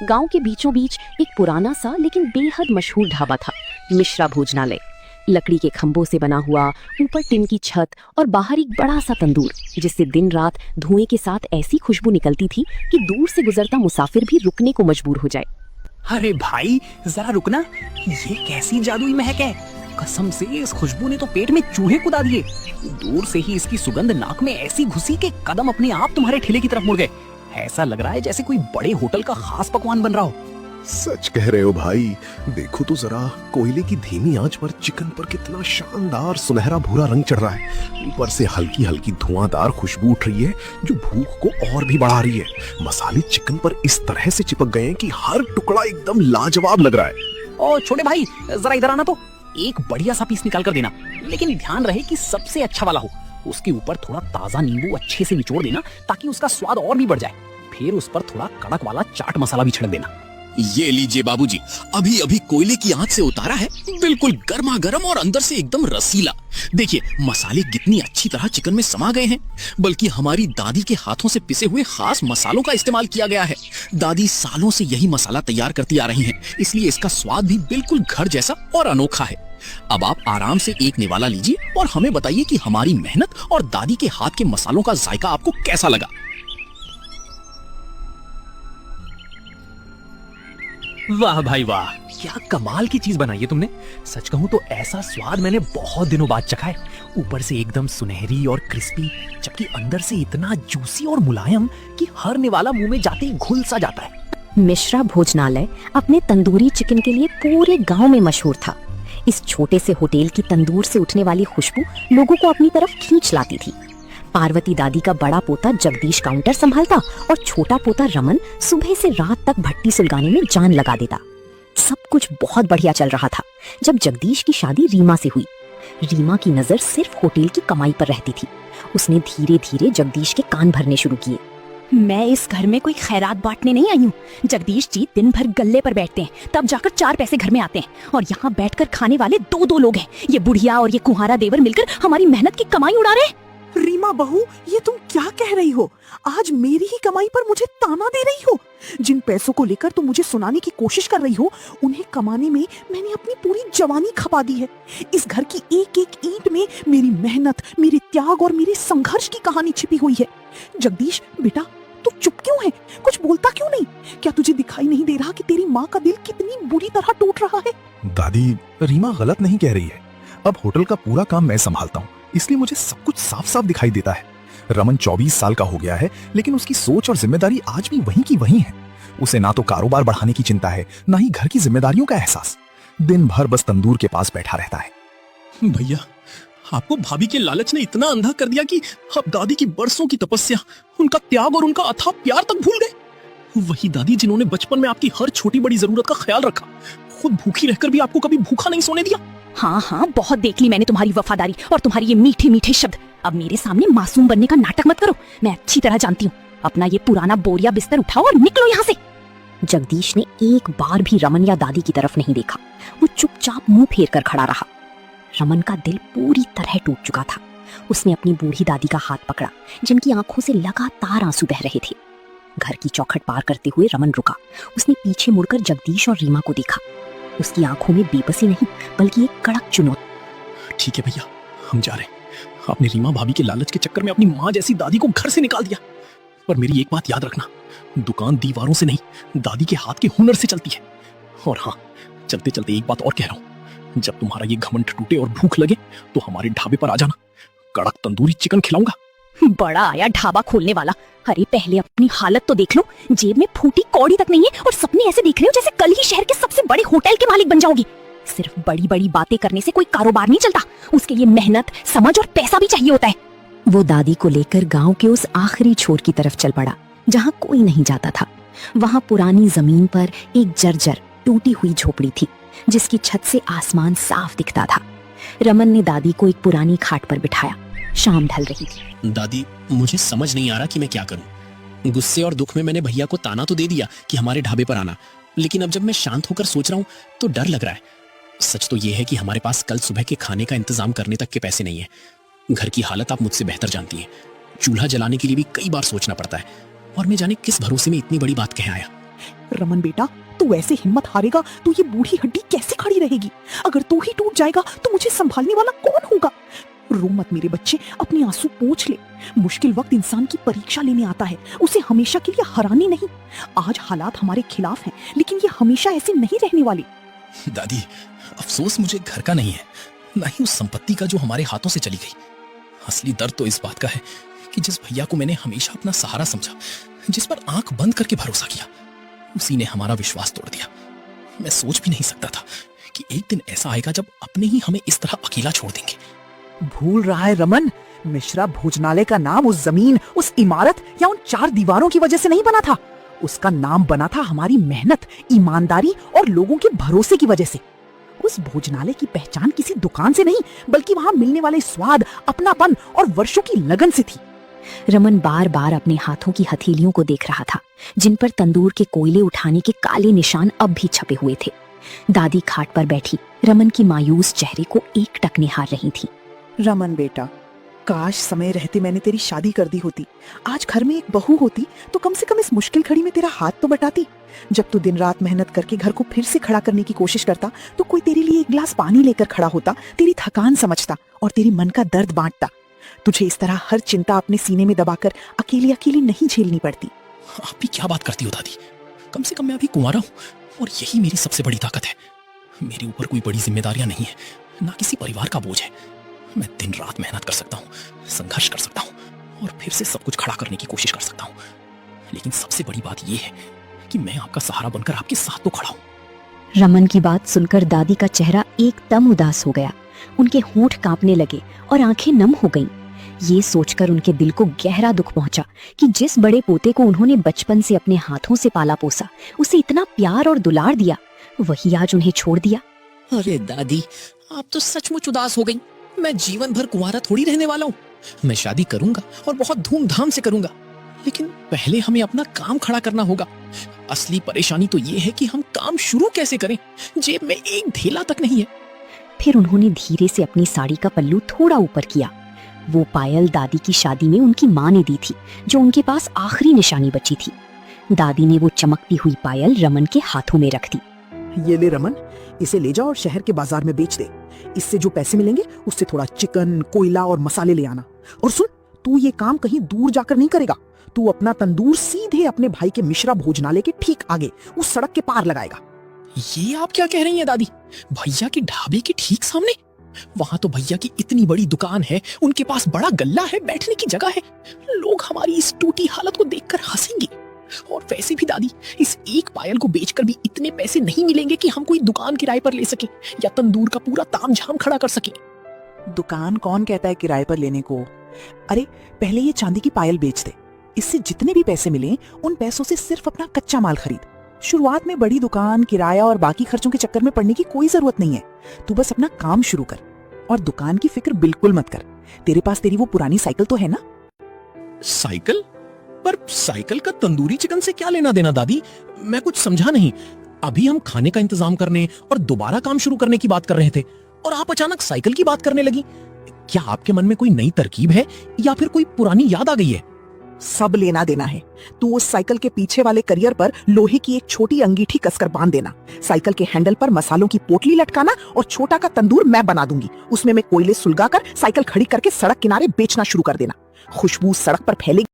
गांव के बीचों बीच एक पुराना सा लेकिन बेहद मशहूर ढाबा था, मिश्रा भोजनालय। लकड़ी के खंभों से बना हुआ, ऊपर टिन की छत और बाहर एक बड़ा सा तंदूर, जिससे दिन रात धुएं के साथ ऐसी खुशबू निकलती थी कि दूर से गुजरता मुसाफिर भी रुकने को मजबूर हो जाए। अरे भाई जरा रुकना, ये कैसी जादुई महक है। कसम से इस खुशबू ने तो पेट में चूहे कुदा दिए। दूर से ही इसकी सुगंध नाक में ऐसी घुसी कि कदम अपने आप तुम्हारे ठेले की तरफ मुड़ गए। ऐसा लग रहा है जैसे कोई बड़े होटल का खास पकवान बन रहा हो। सच कह रहे हो भाई, देखो तो जरा, कोयले की धीमी आंच पर चिकन पर कितना शानदार सुनहरा भूरा रंग चढ़ रहा है। ऊपर से हल्की हल्की धुआंधार खुशबू उठ रही है जो भूख को और भी बढ़ा रही है। मसाले चिकन पर इस तरह से चिपक गए हैं कि हर टुकड़ा एकदम लाजवाब लग रहा है। ओ छोटे भाई, जरा इधर आना तो। एक बढ़िया सा पीस निकाल कर देना, लेकिन ध्यान रहे कि सबसे अच्छा वाला हो। उसके ऊपर थोड़ा ताजा नींबू अच्छे से निचोड़ देना ताकि उसका स्वाद और भी बढ़ जाए। फिर उस पर थोड़ा कड़क वाला चाट मसाला भी छिड़क देना। ये लीजिए बाबूजी, अभी अभी कोयले की आंच से उतारा है, बिल्कुल गर्मा गर्म और अंदर से एकदम रसीला। देखिए मसाले कितनी अच्छी तरह चिकन में समा गए हैं। बल्कि हमारी दादी के हाथों से पिसे हुए खास मसालों का इस्तेमाल किया गया है। दादी सालों से यही मसाला तैयार करती आ रही हैं, इसलिए इसका स्वाद भी बिल्कुल घर जैसा और अनोखा है। अब आप आराम से एक निवाला लीजिए और हमें बताइए कि हमारी मेहनत और दादी के हाथ के मसालों का जायका आपको कैसा लगा। वाह भाई वाह, क्या कमाल की चीज बनाई है तुमने। सच कहूं तो ऐसा स्वाद मैंने बहुत दिनों बाद चखा है। ऊपर से एकदम सुनहरी और क्रिस्पी, जबकि अंदर से इतना जूसी और मुलायम कि हर निवाला मुंह में जाते ही घुल सा जाता है। मिश्रा भोजनालय अपने तंदूरी चिकन के लिए पूरे गांव में मशहूर था। इस छोटे से होटल की तंदूर से उठने वाली खुशबू लोगों को अपनी तरफ खींच लाती थी। पार्वती दादी का बड़ा पोता जगदीश काउंटर संभालता और छोटा पोता रमन सुबह से रात तक भट्टी सुलगाने में जान लगा देता। सब कुछ बहुत बढ़िया चल रहा था जब जगदीश की शादी रीमा से हुई। रीमा की नजर सिर्फ होटल की कमाई पर रहती थी। उसने धीरे धीरे जगदीश के कान भरने शुरू किए। मैं इस घर में कोई खैरात बांटने नहीं आई हूँ। जगदीश जी दिन भर गल्ले पर बैठते हैं, तब जाकर 4 पैसे घर में आते हैं, और यहाँ बैठकर खाने वाले 2-2 लोग हैं। ये बुढ़िया और ये कुंहारा देवर मिलकर हमारी मेहनत की कमाई उड़ा रहे हैं। रीमा बहू, ये तुम क्या कह रही हो? आज मेरी ही कमाई पर मुझे ताना दे रही हो। जिन पैसों को लेकर तुम मुझे सुनाने की कोशिश कर रही हो, उन्हें कमाने में मैंने अपनी पूरी जवानी खपा दी है। इस घर की एक एक ईंट में मेरी मेहनत, मेरे त्याग और मेरे संघर्ष की कहानी छिपी हुई है। जगदीश बेटा, तू चुप क्यों है? कुछ बोलता क्यों नहीं? क्या तुझे दिखाई नहीं दे रहा कि तेरी माँ का दिल कितनी बुरी तरह टूट रहा है? दादी, रीमा गलत नहीं कह रही है। अब होटल का पूरा काम मैं संभालता हूँ, इसलिए मुझे सब कुछ साफ साफ दिखाई देता है। रमन 24 साल का हो गया है, लेकिन उसकी सोच और जिम्मेदारी आज भी वहीं की वहीं है। उसे ना तो कारोबार बढ़ाने की चिंता है, ना ही घर की जिम्मेदारियों का एहसास। दिन भर बस तंदूर के पास बैठा रहता है। भैया, आपको भाभी के लालच ने इतना अंधा कर दिया कि आप दादी की बरसों की तपस्या, उनका त्याग और उनका अथाह प्यार तक भूल गए। वही दादी जिन्होंने बचपन में आपकी हर छोटी बड़ी जरूरत का ख्याल रखा, खुद भूखी रहकर भी आपको कभी भूखा नहीं सोने दिया। हाँ हाँ, बहुत देख ली मैंने तुम्हारी वफादारी और तुम्हारी ये मीठे मीठे शब्द। अब मेरे सामने मासूम बनने का नाटक मत करो। मैं अच्छी तरह जानती हूँ। अपना ये पुराना बोरिया बिस्तर उठाओ और निकलो यहाँ से। जगदीश ने एक बार भी रमन या दादी की तरफ नहीं देखा। वो चुपचाप मुंह फेर कर खड़ा रहा। रमन का दिल पूरी तरह टूट चुका था। उसने अपनी बूढ़ी दादी का हाथ पकड़ा, जिनकी आंखों से लगातार आंसू बह रहे थे। घर की चौखट पार करते हुए रमन रुका। उसने पीछे मुड़कर जगदीश और रीमा को देखा। उसकी आंखों में बेबसी नहीं, बल्कि एक कड़क चुनौती। ठीक है भैया, हम जा रहे हैं। आपने रीमा भाभी के लालच के चक्कर में अपनी माँ जैसी दादी को घर से निकाल दिया। पर मेरी एक बात याद रखना, दुकान दीवारों से नहीं, दादी के हाथ के हुनर से चलती है। और हाँ, चलते चलते एक बात और कह रहा हूँ, जब तुम्हारा ये घमंड टूटे और भूख लगे तो हमारे ढाबे पर आ जाना। कड़क तंदूरी चिकन खिलाऊंगा। बड़ा आया ढाबा खोलने वाला। अरे पहले अपनी हालत तो देख लो। जेब में फूटी कौड़ी तक नहीं है और सपने ऐसे देख रहे हो जैसे कल ही शहर के सबसे बड़े होटल के मालिक बन जाओगी। सिर्फ बड़ी बड़ी बातें करने से कोई कारोबार नहीं चलता। उसके लिए मेहनत, समझ और पैसा भी चाहिए होता है। वो दादी को लेकर गांव के उस आखिरी छोर की तरफ चल पड़ा जहां कोई नहीं जाता था। वहां पुरानी जमीन पर एक जर्जर टूटी हुई झोपड़ी थी, जिसकी छत से आसमान साफ दिखता था। रमन ने दादी को एक पुरानी खाट पर बिठाया। शाम ढल रही थी। दादी, मुझे समझ नहीं आ रहा कि मैं क्या करूं। गुस्से और दुख में मैंने भैया को ताना तो दे दिया कि हमारे ढाबे पर आना, लेकिन अब जब मैं शांत होकर सोच रहा हूं तो डर लग रहा है। सच तो यह है कि हमारे पास कल सुबह के खाने का इंतजाम करने तक के पैसे नहीं है। घर की हालत आप मुझसे बेहतर जानती हैं। चूल्हा जलाने के लिए भी कई बार सोचना पड़ता है, और मैं जाने किस भरोसे में इतनी बड़ी बात कह आया। रमन बेटा, तू ऐसे हिम्मत हारेगा तो ये बूढ़ी हड्डी कैसे खड़ी रहेगी? अगर तू ही टूट जाएगा तो मुझे संभालने वाला कौन होगा? रो मत मेरे बच्चे, अपने आंसू पोंछ ले। मुश्किल वक्त इंसान की परीक्षा लेने आता है, उसे हमेशा के लिए हराने नहीं। आज हालात हमारे खिलाफ हैं, लेकिन ये हमेशा ऐसे नहीं रहने वाले। दादी, अफसोस मुझे घर का नहीं है, ना ही उस संपत्ति का जो हमारे हाथों से चली गई। असली दर्द तो इस बात का है कि जिस भैया को मैंने हमेशा अपना सहारा समझा, जिस पर आंख बंद करके भरोसा किया, उसी ने हमारा विश्वास तोड़ दिया। मैं सोच भी नहीं सकता था कि एक दिन ऐसा आएगा जब अपने ही हमें इस तरह अकेला छोड़ देंगे। भूल रहा है रमन, मिश्रा भोजनालय का नाम उस जमीन, उस इमारत या उन 4 दीवारों की वजह से नहीं बना था। उसका नाम बना था हमारी मेहनत, ईमानदारी और लोगों के भरोसे की वजह से। उस भोजनालय की पहचान किसी दुकान से नहीं, बल्कि वहां मिलने वाले स्वाद, अपनापन और वर्षों की लगन से थी। रमन बार बार अपने हाथों की हथेलियों को देख रहा था, जिन पर तंदूर के कोयले उठाने के काले निशान अब भी छपे हुए थे। दादी खाट पर बैठी रमन की मायूस चेहरे को एकटक निहार रही थी। रमन बेटा, काश समय रहते मैंने तेरी शादी कर दी होती। आज घर में एक बहू होती तो कम से कम इस मुश्किल घड़ी में तेरा हाथ तो बटाती। जब तू दिन रात मेहनत करके घर को फिर से खड़ा करने की कोशिश करता तो कोई तेरे लिए एक गिलास पानी लेकर खड़ा होता, तेरी थकान समझता और तेरी मन का दर्द बांटता। तुझे इस तरह हर चिंता अपने सीने में दबाकर अकेली अकेली नहीं झेलनी पड़ती। आप भी क्या बात करती हो दादी? कम से कम मैं अभी कुंवारा हूँ और यही मेरी सबसे बड़ी ताकत है। मेरे ऊपर कोई बड़ी जिम्मेदारियां नहीं है, ना किसी परिवार का बोझ है। मैं दिन रात मेहनत कर सकता हूँ, संघर्ष कर सकता हूँ और फिर से सब कुछ खड़ा करने की कोशिश कर सकता हूँ। लेकिन सबसे बड़ी बात यह है कि मैं आपका सहारा बनकर आपके साथ तो खड़ा हूँ। रमन की बात सुनकर दादी का चेहरा एकदम उदास हो गया। उनके होंठ कांपने लगे और आंखें नम हो गईं। ये सोचकर उनके दिल को गहरा दुख पहुंचा कि जिस बड़े पोते को उन्होंने बचपन से अपने हाथों से पाला पोसा, उसे इतना प्यार और दुलार दिया, वही आज उन्हें छोड़ दिया। अरे दादी, आप तो सचमुच उदास हो गई। मैं जीवन भर कुंवारा थोड़ी रहने वाला हूँ। मैं शादी करूंगा और बहुत धूमधाम से करूंगा, लेकिन पहले हमें अपना काम खड़ा करना होगा। असली परेशानी तो ये है कि हम काम शुरू कैसे करें, जेब में एक ढेला तक नहीं है। फिर उन्होंने धीरे से अपनी साड़ी का पल्लू थोड़ा ऊपर किया। वो पायल दादी की शादी में उनकी माँ ने दी थी, जो उनके पास आखिरी निशानी बची थी। दादी ने वो चमकती हुई पायल रमन के हाथों में रख दी। ये ले रमन, इसे ले जा और शहर के बाजार में बेच दे। इससे जो पैसे मिलेंगे उससे थोड़ा चिकन, कोयला और मसाले ले आना। और सुन, तू ये काम कहीं दूर जाकर नहीं करेगा। तू अपना तंदूर सीधे अपने भाई के मिश्रा भोजनालय के ठीक आगे उस सड़क के पार लगाएगा। ये आप क्या कह रही हैं दादी? भैया के ढाबे के ठीक सामने? वहां तो भैया की इतनी बड़ी दुकान है, उनके पास बड़ा गल्ला है, बैठने की जगह है। लोग हमारी इस टूटी हालत को देखकर हंसेंगे। और वैसे भी दादी, इस एक पायल को बेचकर भी इतने पैसे नहीं मिलेंगे कि हम कोई दुकान किराए पर ले सके या तंदूर का पूरा तामझाम खड़ा कर सके। दुकान कौन कहता है किराए पर लेने को? अरे पहले ये चांदी की पायल बेच दे। इससे जितने भी पैसे मिले उन पैसों से सिर्फ अपना कच्चा माल खरीद। शुरुआत में बड़ी दुकान, किराया और बाकी खर्चों के चक्कर में पड़ने की कोई जरूरत नहीं है। तू बस अपना काम शुरू कर और दुकान की फिक्र बिल्कुल मत कर। तेरे पास तेरी वो पुरानी साइकिल तो है ना? साइकिल? पर साइकिल का तंदूरी चिकन से क्या लेना देना दादी? मैं कुछ समझा नहीं। अभी हम खाने का इंतजाम करने और दोबारा काम शुरू करने की बात कर रहे थे और आप अचानक साइकिल की बात करने लगी। क्या आपके मन में कोई नई तरकीब है या फिर कोई पुरानी याद आ गई है? सब लेना देना है। तू उस साइकिल के पीछे वाले करियर पर लोहे की एक छोटी अंगीठी कसकर बांध देना। साइकिल के हैंडल पर मसालों की पोटली लटकाना और छोटा का तंदूर मैं बना दूंगी। उसमें मैं कोयले सुलगाकर साइकिल खड़ी करके सड़क किनारे बेचना शुरू कर देना। खुशबू सड़क पर फैलेगी।